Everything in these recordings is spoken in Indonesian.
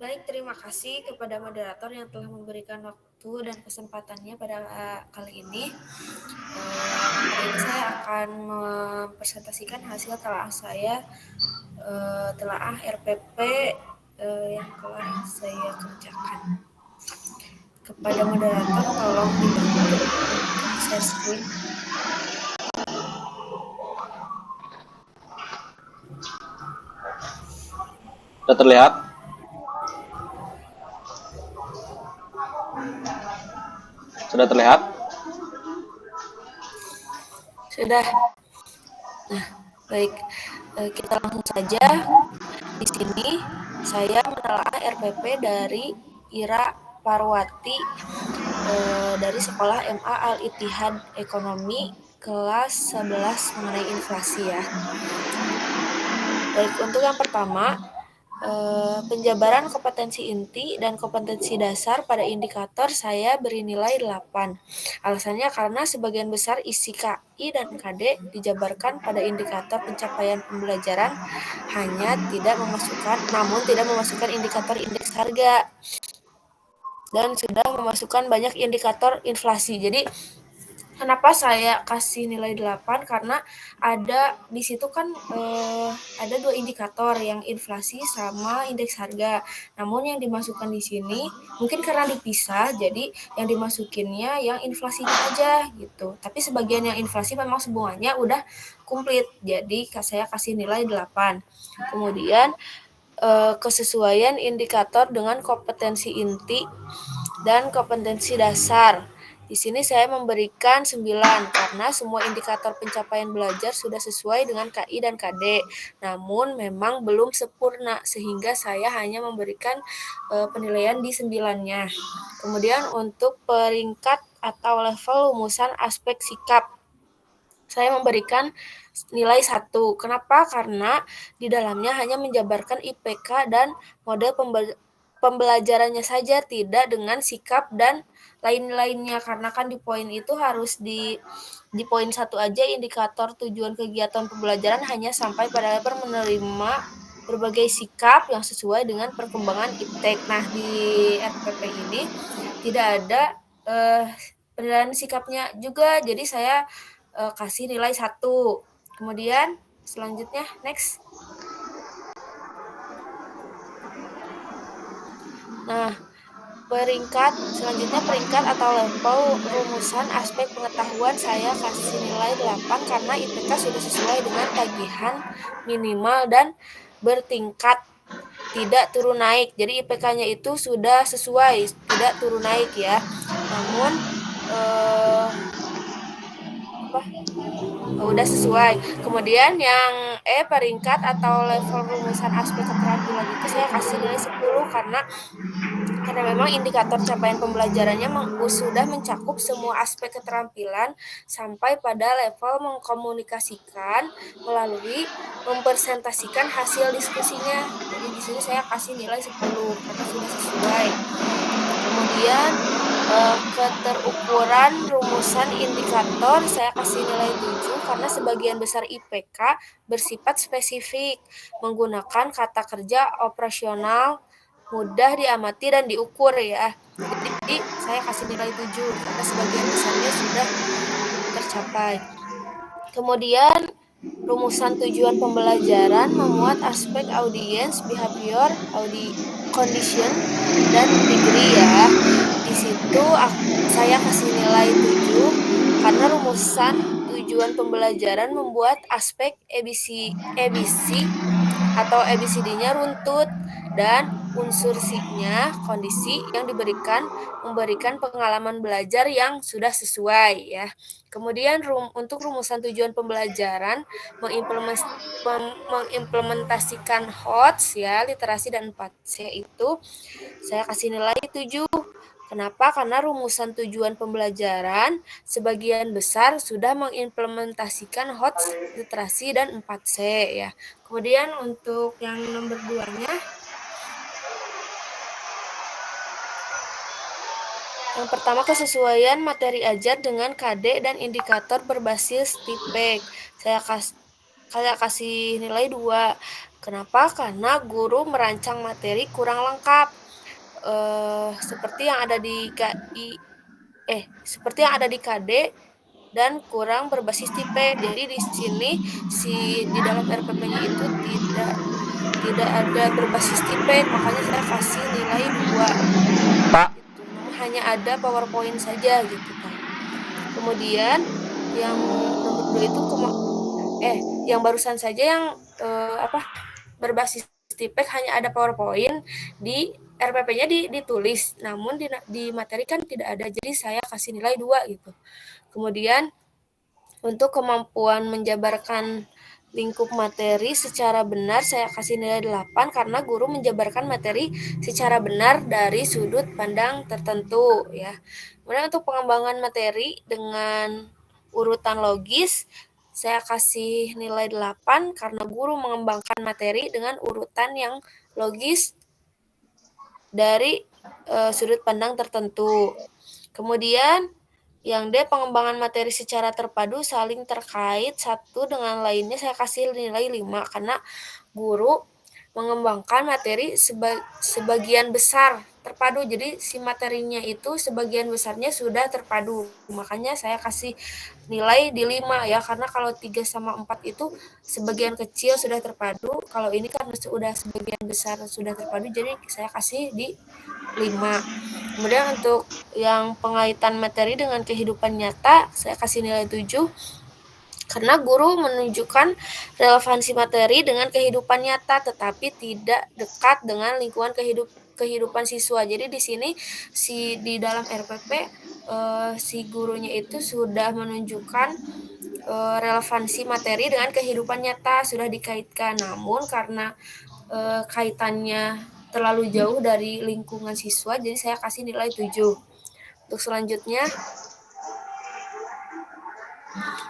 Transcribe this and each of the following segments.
Baik, terima kasih kepada moderator yang telah memberikan waktu dan kesempatannya pada kali ini. Kali ini saya akan mempresentasikan hasil telaah saya, telaah RPP yang telah saya kerjakan. Kepada moderator, tolong dibantu untuk share screen. Sudah terlihat? Sudah terlihat? Sudah. Nah, baik. Kita langsung saja. Di sini saya menelaah RPP dari Ira Parwati dari sekolah MA Al-Ittihad Ekonomi kelas 11 mengenai inflasi ya. Baik, untuk yang pertama, penjabaran kompetensi inti dan kompetensi dasar pada indikator saya beri nilai 8. Alasannya karena sebagian besar isi KI dan KD dijabarkan pada indikator pencapaian pembelajaran namun tidak memasukkan indikator indeks harga dan sudah memasukkan banyak indikator inflasi. Jadi kenapa saya kasih nilai 8? Karena ada di situ kan ada dua indikator, yang inflasi sama indeks harga. Namun yang dimasukkan di sini mungkin karena dipisah, jadi yang dimasukinnya yang inflasinya aja gitu. Tapi sebagian yang inflasi memang semuanya udah komplit. Jadi saya kasih nilai 8. Kemudian kesesuaian indikator dengan kompetensi inti dan kompetensi dasar. Di sini saya memberikan 9 karena semua indikator pencapaian belajar sudah sesuai dengan KI dan KD. Namun memang belum sempurna sehingga saya hanya memberikan penilaian di 9-nya. Kemudian untuk peringkat atau level rumusan aspek sikap, saya memberikan nilai 1. Kenapa? Karena di dalamnya hanya menjabarkan IPK dan model pembelajarannya saja, tidak dengan sikap dan lain-lainnya. Karena kan di poin itu harus di poin 1 aja indikator tujuan kegiatan pembelajaran hanya sampai pada level menerima berbagai sikap yang sesuai dengan perkembangan iptek. Nah, di RPP ini tidak ada penilaian sikapnya juga, jadi saya kasih nilai 1. Kemudian selanjutnya next. Nah, selanjutnya peringkat atau level rumusan aspek pengetahuan saya kasih nilai 8 karena IPK sudah sesuai dengan tagihan minimal dan bertingkat, tidak turun naik. Jadi IPK-nya itu sudah sesuai, tidak turun naik ya. Namun udah sesuai. Kemudian yang peringkat atau level rumusan aspek keterampilan itu saya kasih nilai 10 karena memang indikator capaian pembelajarannya sudah mencakup semua aspek keterampilan sampai pada level mengkomunikasikan melalui mempresentasikan hasil diskusinya. Jadi di sini saya kasih nilai 10 karena sudah sesuai. Kemudian keterukuran rumusan indikator saya kasih nilai 7 karena sebagian besar IPK bersifat spesifik, menggunakan kata kerja operasional, mudah diamati dan diukur ya. Jadi saya kasih nilai 7 karena sebagian besarnya sudah tercapai. Kemudian rumusan tujuan pembelajaran memuat aspek audience, behavior, condition, dan degree ya. Di situ saya kasih nilai 7 karena rumusan tujuan pembelajaran membuat aspek ABC atau ABCD-nya runtut dan unsur C-nya kondisi yang memberikan pengalaman belajar yang sudah sesuai ya. Kemudian untuk rumusan tujuan pembelajaran mengimplementasikan HOTS ya, literasi dan 4C itu saya kasih nilai 7. Kenapa? Karena rumusan tujuan pembelajaran sebagian besar sudah mengimplementasikan HOTS, literasi, dan 4C ya. Kemudian untuk yang nomor 2-nya, yang pertama kesesuaian materi ajar dengan KD dan indikator berbasis TIPEK. Saya kasih nilai 2 Kenapa? Karena guru merancang materi kurang lengkap. Seperti yang ada di KD dan kurang berbasis tipe. Jadi di sini di dalam RPP-nya itu tidak ada berbasis tipe, makanya saya kasih nilai 2. Pak. Gitu. Namun hanya ada PowerPoint saja gitu kan. Kemudian yang nomor 2 itu yang barusan saja yang berbasis tipek hanya ada PowerPoint, di RPP-nya ditulis, namun di materi kan tidak ada, jadi saya kasih nilai 2 gitu. Kemudian untuk kemampuan menjabarkan lingkup materi secara benar saya kasih nilai 8 karena guru menjabarkan materi secara benar dari sudut pandang tertentu ya. Kemudian untuk pengembangan materi dengan urutan logis saya kasih nilai 8 karena guru mengembangkan materi dengan urutan yang logis dari sudut pandang tertentu. Kemudian yang D, pengembangan materi secara terpadu saling terkait satu dengan lainnya saya kasih nilai 5 karena guru mengembangkan materi sebagian besar terpadu. Jadi si materinya itu sebagian besarnya sudah terpadu. Makanya saya kasih nilai di 5 ya, karena kalau 3 sama 4 itu sebagian kecil sudah terpadu. Kalau ini kan sudah sebagian besar sudah terpadu, jadi saya kasih di 5. Kemudian untuk yang pengaitan materi dengan kehidupan nyata, saya kasih nilai 7 karena guru menunjukkan relevansi materi dengan kehidupan nyata tetapi tidak dekat dengan lingkungan kehidupan siswa. Jadi di sini di dalam RPP si gurunya itu sudah menunjukkan relevansi materi dengan kehidupan nyata, sudah dikaitkan. Namun karena kaitannya terlalu jauh dari lingkungan siswa, jadi saya kasih nilai 7. Untuk selanjutnya,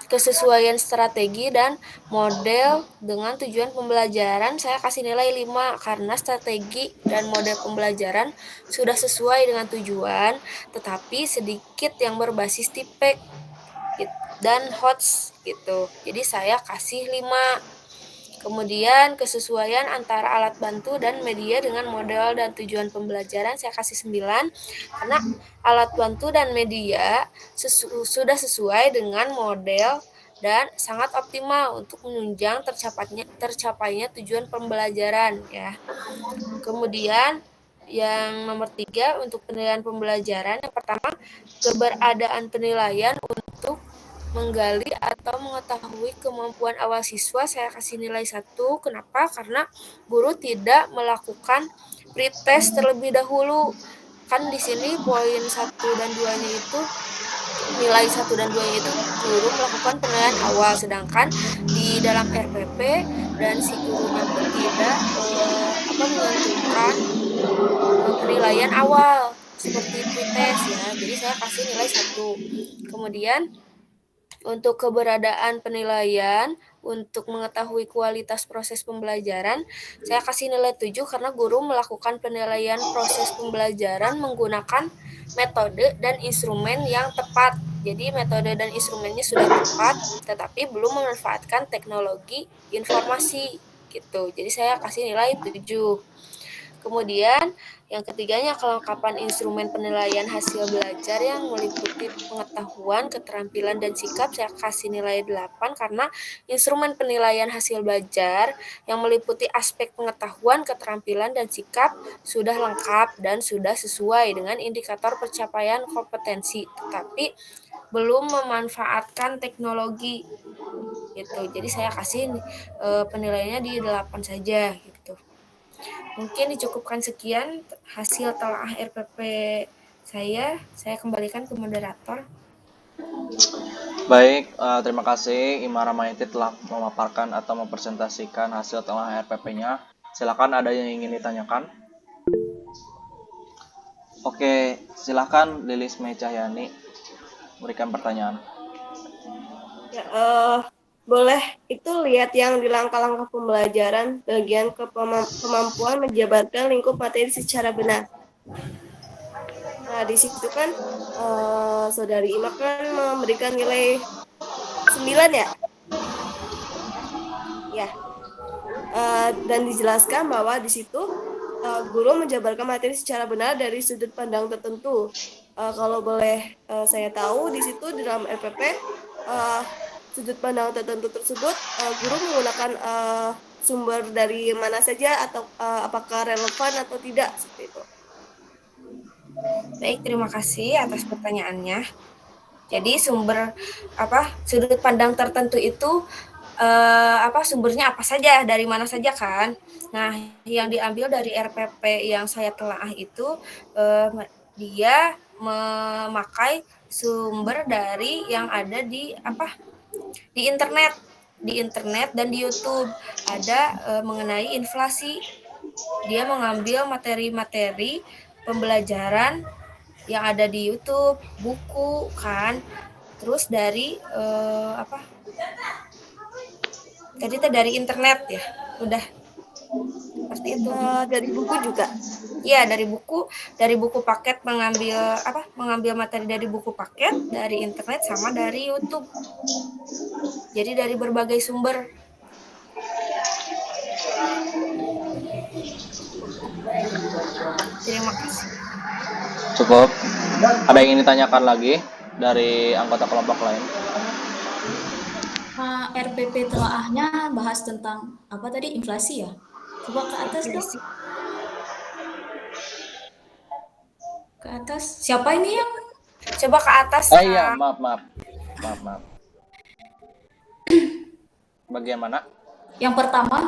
kesesuaian strategi dan model dengan tujuan pembelajaran saya kasih nilai 5 karena strategi dan model pembelajaran sudah sesuai dengan tujuan, tetapi sedikit yang berbasis tipek dan HOTS gitu. Jadi saya kasih 5. Kemudian kesesuaian antara alat bantu dan media dengan model dan tujuan pembelajaran saya kasih 9 karena alat bantu dan media sudah sesuai dengan model dan sangat optimal untuk menunjang tercapainya tujuan pembelajaran ya. Kemudian yang nomor 3 untuk penilaian pembelajaran, yang pertama keberadaan penilaian untuk menggali atau mengetahui kemampuan awal siswa saya kasih nilai 1. Kenapa? Karena guru tidak melakukan pretest terlebih dahulu. Kan di sini poin 1 dan 2-nya itu nilai 1 dan 2-nya itu guru melakukan penilaian awal, sedangkan di dalam RPP dan si gurunya pun tidak menentukan penilaian awal seperti pretest ya. Jadi saya kasih nilai 1. Kemudian untuk keberadaan penilaian untuk mengetahui kualitas proses pembelajaran, saya kasih nilai 7 karena guru melakukan penilaian proses pembelajaran menggunakan metode dan instrumen yang tepat. Jadi metode dan instrumennya sudah tepat, tetapi belum memanfaatkan teknologi informasi gitu. Jadi saya kasih nilai 7. Kemudian yang ketiganya kelengkapan instrumen penilaian hasil belajar yang meliputi pengetahuan, keterampilan, dan sikap saya kasih nilai 8 karena instrumen penilaian hasil belajar yang meliputi aspek pengetahuan, keterampilan, dan sikap sudah lengkap dan sudah sesuai dengan indikator pencapaian kompetensi, tetapi belum memanfaatkan teknologi gitu. Jadi saya kasih penilaiannya di 8 saja gitu. Mungkin dicukupkan sekian hasil telaah RPP saya kembalikan ke moderator. Baik, terima kasih Ima Ramayanti telah memaparkan atau mempresentasikan hasil telaah RPP-nya. Silakan, ada yang ingin ditanyakan? Oke, silakan Lilis Mei Cahyani berikan pertanyaan. Ya, boleh itu lihat yang di langkah-langkah pembelajaran bagian kemampuan menjabarkan lingkup materi secara benar. Nah, di situ kan Saudari Ima kan memberikan nilai 9 ya? Ya. Dan dijelaskan bahwa di situ guru menjabarkan materi secara benar dari sudut pandang tertentu. Kalau boleh saya tahu di situ di dalam RPP sudut pandang tertentu tersebut guru menggunakan sumber dari mana saja atau apakah relevan atau tidak seperti itu. Baik, terima kasih atas pertanyaannya. Jadi sudut pandang tertentu itu sumbernya apa saja, dari mana saja kan? Nah, yang diambil dari RPP yang saya telaah itu dia memakai sumber dari yang ada di internet dan di YouTube ada mengenai inflasi. Dia mengambil materi-materi pembelajaran yang ada di YouTube, buku kan, terus dari tadi itu dari internet ya, udah seperti itu. Dari buku juga. Iya, dari buku paket mengambil materi dari buku paket, dari internet sama dari YouTube. Jadi dari berbagai sumber. Terima kasih. Cukup. Ada yang ingin ditanyakan lagi dari anggota kelompok lain? RPP telaahnya bahas tentang apa tadi, inflasi ya? Coba ke atas dong. Ke atas. Siapa ini yang? Coba ke atas. Iya, maaf. Bagian mana? Yang pertama.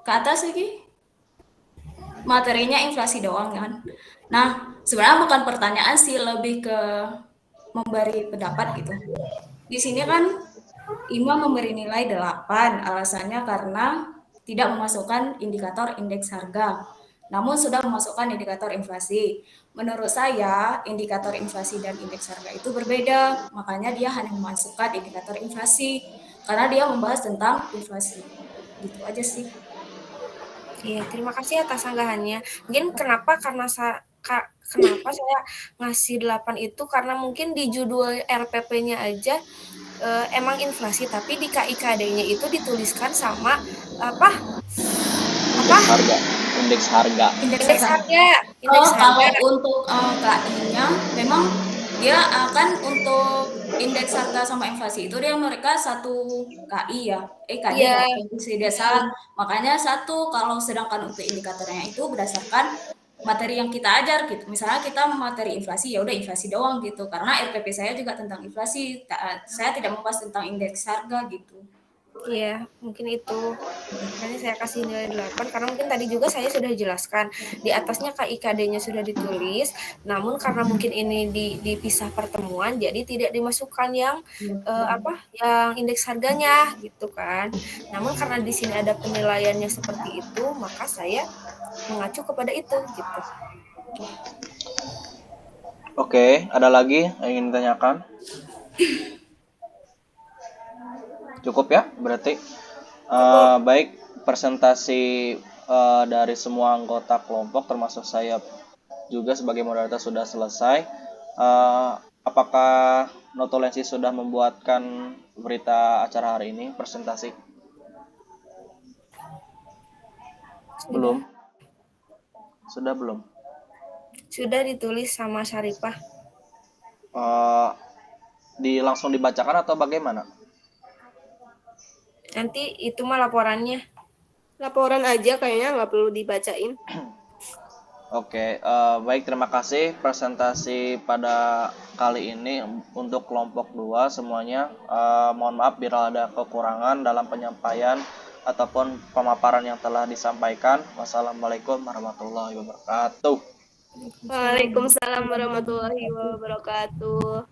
Ke atas lagi. Materinya inflasi doang kan. Nah, sebenarnya bukan pertanyaan sih, lebih ke memberi pendapat gitu. Di sini kan Ima memberi nilai 8, alasannya karena tidak memasukkan indikator indeks harga, namun sudah memasukkan indikator inflasi. Menurut saya, indikator inflasi dan indeks harga itu berbeda, makanya dia hanya memasukkan indikator inflasi, karena dia membahas tentang inflasi. Gitu aja sih. Iya, terima kasih atas sanggahannya. Mungkin kenapa saya ngasih 8 itu karena mungkin di judul RPP-nya aja emang inflasi, tapi di KIKD-nya itu dituliskan sama Indeks harga. Kalau untuk KI-nya memang dia akan untuk indeks harga sama inflasi itu mereka satu KI ya, KI ya, kondisi dasar. Makanya satu, kalau sedangkan untuk indikatornya itu berdasarkan materi yang kita ajar gitu. Misalnya kita materi inflasi, ya udah inflasi doang gitu. Karena RPP saya juga tentang inflasi, saya tidak membahas tentang indeks harga gitu. Iya, mungkin itu. Makanya saya kasih nilai 8 karena mungkin tadi juga saya sudah jelaskan. Di atasnya KIKD-nya sudah ditulis, namun karena mungkin ini dipisah pertemuan jadi tidak dimasukkan yang yang indeks harganya gitu kan. Namun karena di sini ada penilaiannya seperti itu, maka saya mengacu kepada itu gitu. Oke, ada lagi yang ingin ditanyakan? Cukup ya, berarti baik presentasi dari semua anggota kelompok termasuk saya juga sebagai moderator sudah selesai. Apakah Notulensi sudah membuatkan berita acara hari ini, presentasi? Belum? Sudah belum? Sudah ditulis sama Syarifah. Langsung dibacakan atau bagaimana? Nanti itu mah laporannya. Laporan aja kayaknya, nggak perlu dibacain. Oke, baik, terima kasih presentasi pada kali ini untuk kelompok 2 semuanya. Mohon maaf bila ada kekurangan dalam penyampaian ataupun pemaparan yang telah disampaikan. Wassalamualaikum warahmatullahi wabarakatuh. Waalaikumsalam warahmatullahi wabarakatuh.